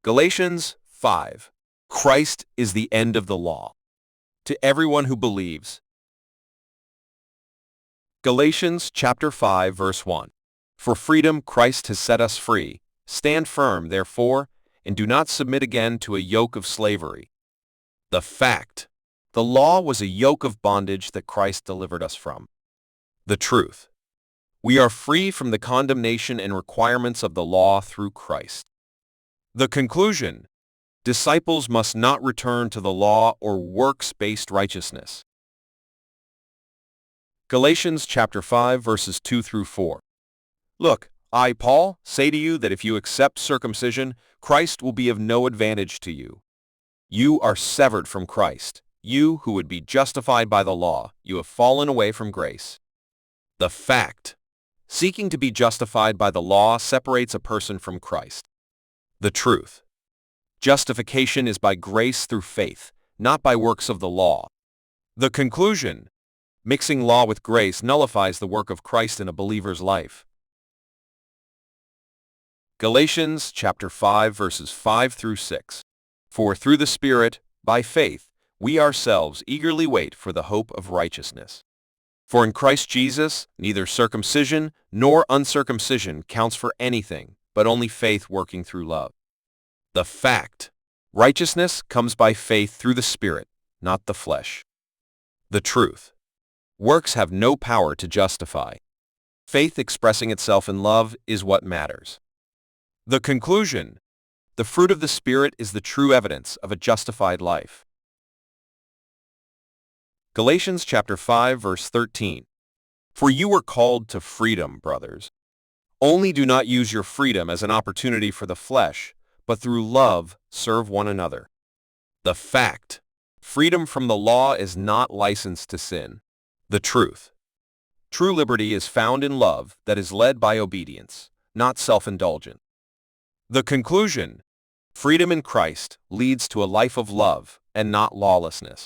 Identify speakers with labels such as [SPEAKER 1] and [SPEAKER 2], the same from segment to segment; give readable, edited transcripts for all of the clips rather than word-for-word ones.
[SPEAKER 1] Galatians 5. Christ is the end of the law. To everyone who believes. Galatians chapter 5 verse 1. For freedom Christ has set us free. Stand firm, therefore, and do not submit again to a yoke of slavery. The fact. The law was a yoke of bondage that Christ delivered us from. The truth. We are free from the condemnation and requirements of the law through Christ. The conclusion. Disciples must not return to the law or works-based righteousness. Galatians chapter 5 verses 2 through 4. Look, I, Paul, say to you that if you accept circumcision, Christ will be of no advantage to you. You are severed from Christ. You who would be justified by the law, you have fallen away from grace. The fact. Seeking to be justified by the law separates a person from Christ. The truth. Justification is by grace through faith, not by works of the law. The conclusion. Mixing law with grace nullifies the work of Christ in a believer's life. Galatians chapter 5 verses 5 through 6. For through the Spirit, by faith, we ourselves eagerly wait for the hope of righteousness. For in Christ Jesus, neither circumcision nor uncircumcision counts for anything, but only faith working through love. The fact. Righteousness comes by faith through the Spirit, not the flesh. The truth. Works have no power to justify. Faith expressing itself in love is what matters. The conclusion. The fruit of the Spirit is the true evidence of a justified life. Galatians chapter 5 verse 13. For you were called to freedom, brothers. Only do not use your freedom as an opportunity for the flesh, but through love serve one another. The fact. Freedom from the law is not license to sin. The truth. True liberty is found in love that is led by obedience, not self-indulgence. The conclusion. Freedom in Christ leads to a life of love and not lawlessness.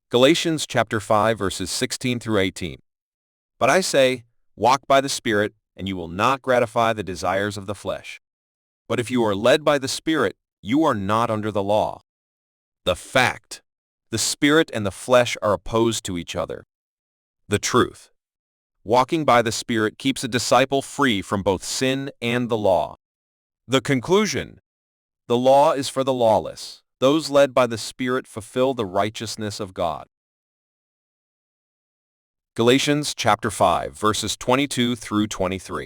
[SPEAKER 1] Galatians chapter 5 verses 16 through 18. But I say, walk by the Spirit, and you will not gratify the desires of the flesh. But if you are led by the Spirit, you are not under the law. The fact. The Spirit and the flesh are opposed to each other. The truth. Walking by the Spirit keeps a disciple free from both sin and the law. The conclusion. The law is for the lawless. Those led by the Spirit fulfill the righteousness of God. Galatians chapter 5 verses 22 through 23.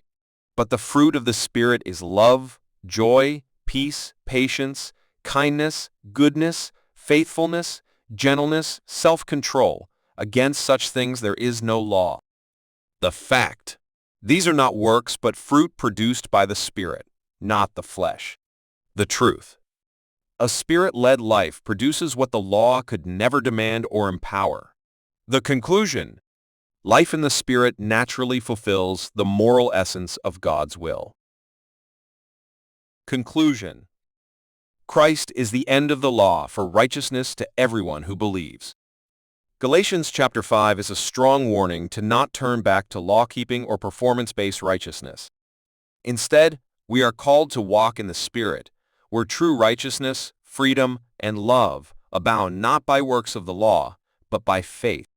[SPEAKER 1] But the fruit of the Spirit is love, joy, peace, patience, kindness, goodness, faithfulness, gentleness, self-control. Against such things there is no law. The fact. These are not works but fruit produced by the Spirit, not the flesh. The truth. A Spirit-led life produces what the law could never demand or empower. The conclusion. Life in the Spirit naturally fulfills the moral essence of God's will. Conclusion. Christ is the end of the law for righteousness to everyone who believes. Galatians chapter 5 is a strong warning to not turn back to law-keeping or performance-based righteousness. Instead, we are called to walk in the Spirit, where true righteousness, freedom, and love abound not by works of the law, but by faith.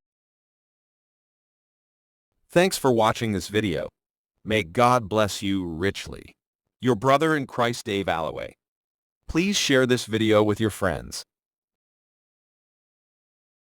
[SPEAKER 1] Thanks for watching this video. May God bless you richly. Your brother in Christ, Dave Alloway. Please share this video with your friends.